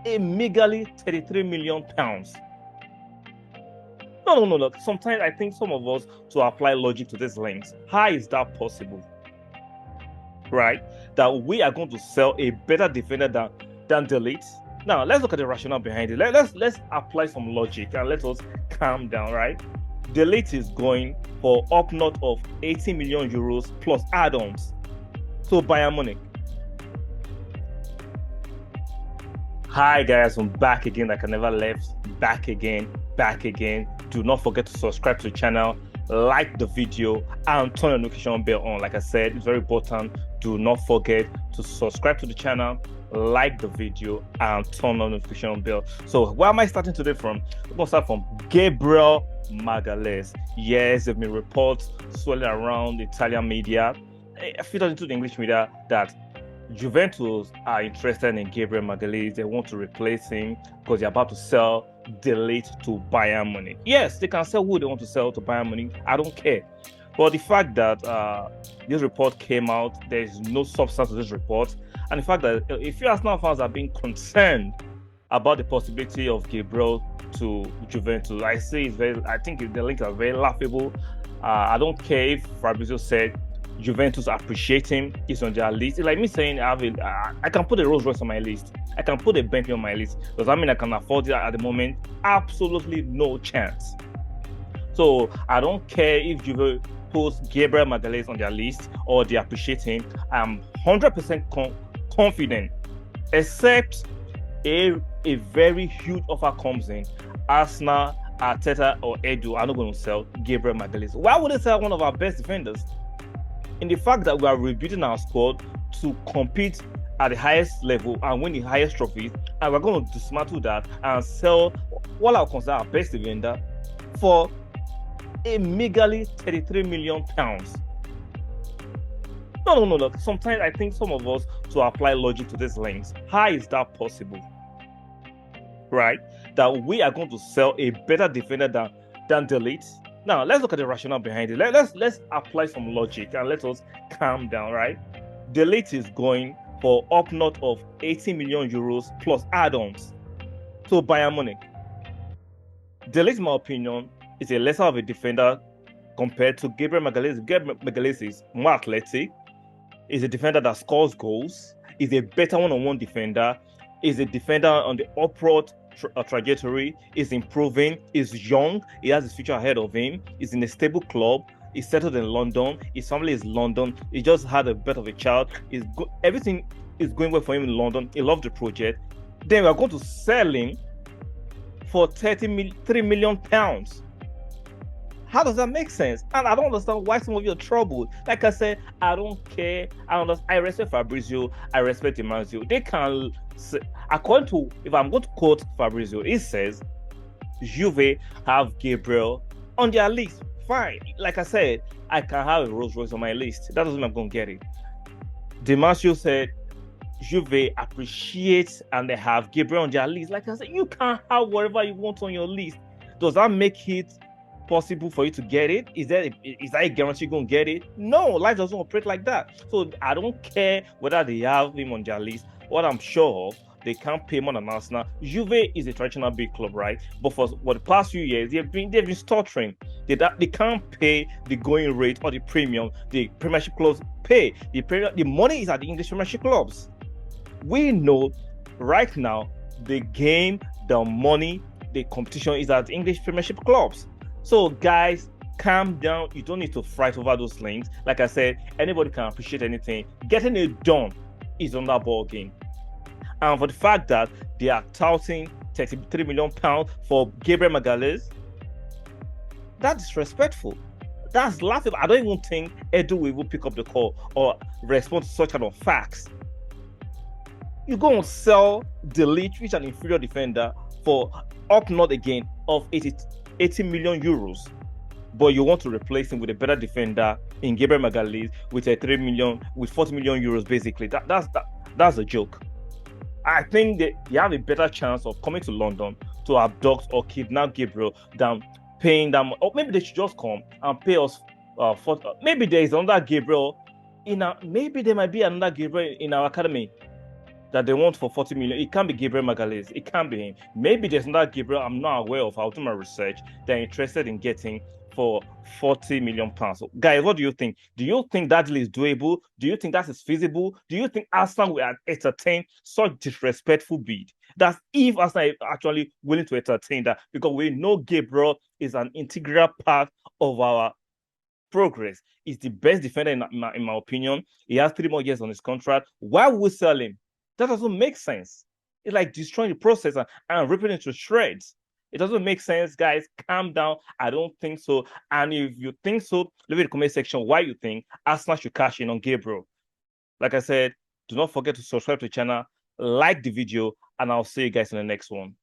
a meagerly £33 million. No. Sometimes I think some of us to apply logic to these links. How is that possible? Right? That we are going to sell a better defender than deligt. Now let's look at the rationale behind it. Let's apply some logic and let us calm down, right? Deligt is going for up north of 80 million euros plus add-ons. So Bayern Munich. Hi guys, I'm back again like I never left. Back again. Do not forget to subscribe to the channel, like the video, and turn the notification bell on. Like I said, it's very important. Do not forget to subscribe to the channel, like the video, and turn on the notification bell. So where am I starting today from? We're going to start from Gabriel MAGALHAES. Yes, there have been reports swirling around the Italian media, filtered into the English media, that Juventus are interested in Gabriel MAGALHAES. They want to replace him because they're about to sell deligt to Bayern Munich. Yes, they can sell who they want to sell to Bayern Munich. I don't care. But the fact that this report came out, there is no substance to this report, and the fact that if you Arsenal fans are being concerned about the possibility of Gabriel to Juventus, I think the links are very laughable. I don't care if Fabrizio said Juventus appreciate him, is on their list. It's like me saying I can put a Rolls Royce on my list, I can put a Bentley on my list. Does that mean I can afford it at the moment? Absolutely no chance. So I don't care if Juve puts Gabriel MAGALHAES on their list or they appreciate him. I'm 100% confident, except a very huge offer comes in. Arsenal, Arteta, or Edu are not going to sell Gabriel MAGALHAES. Why would they sell one of our best defenders? In the fact that we are rebuilding our squad to compete at the highest level and win the highest trophies, and we're going to dismantle that and sell what I would consider our best defender for a meagerly £33 million. No. Sometimes I think some of us to apply logic to these links. How is that possible? Right? That we are going to sell a better defender than deligt. Now let's look at the rationale behind it. Let's apply some logic and let us calm down, right? Deligt is going for up north of 80 million euros plus add-ons. So Bayern Munich. Deligt, in my opinion, is a lesser of a defender compared to Gabriel MAGALHAES. Gabriel MAGALHAES is more athletic, is a defender that scores goals, is a better one-on-one defender, is a defender on the upward trajectory, is improving, is young, he has his future ahead of him, is in a stable club, he's settled in London, his family is London, he just had a birth of a child, everything is going well for him in London, he loves the project. Then we are going to sell him for £3 million. How does that make sense? And I don't understand why some of you are troubled. Like I said, I don't care. I respect Fabrizio. I respect Emmanuel. They can, according to, if I'm going to quote Fabrizio, he says, Juve have Gabriel on their list. Fine. Like I said, I can have a Rolls Royce on my list. That doesn't mean I'm going to get it. Demasio said, Juve appreciates and they have Gabriel on their list. Like I said, you can have whatever you want on your list. Does that make it possible for you to get it? Is that a guarantee you're going to get it? No, life doesn't operate like that. So I don't care whether they have him on their list. What I'm sure of, they can't pay more than Arsenal. Juve is a traditional big club, right? But for the past few years, they've been stuttering. They can't pay the going rate or the premium the Premiership clubs pay. The money is at the English Premiership clubs. We know right now the game, the money, the competition is at English Premiership clubs. So guys, calm down. You don't need to fight over those links. Like I said, anybody can appreciate anything. Getting it done is on that ball game. And for the fact that they are touting £33 million for Gabriel MAGALHAES, that's disrespectful. That's laughable. I don't even think Edu will even pick up the call or respond to such kind of facts. You go and sell deligt, which is an inferior defender, for up north again of 80 million euros, but you want to replace him with a better defender in Gabriel MAGALHAES with with 40 million euros basically. That's a joke. I think that you have a better chance of coming to London to abduct or kidnap Gabriel than paying them. Or maybe they should just come and pay us maybe there is another Gabriel maybe there might be another Gabriel in our academy. that they want for 40 million. It can't be Gabriel MAGALHAES. It can't be him. Maybe there's another Gabriel I'm not aware of. I'll do my research. They're interested in getting for 40 million pounds. So, guys, what do you think? Do you think that deal is doable? Do you think that is feasible? Do you think Arsenal will entertain such disrespectful bid? That's if Arsenal is actually willing to entertain that, because we know Gabriel is an integral part of our progress. He's the best defender in my opinion. He has 3 more years on his contract. Why would we sell him? That doesn't make sense. It's like destroying the process and ripping it to shreds. It doesn't make sense, guys. Calm down. I don't think so. And if you think so, leave it in the comment section why you think Arsenal should cash in on Gabriel. Like I said, do not forget to subscribe to the channel, like the video, and I'll see you guys in the next one.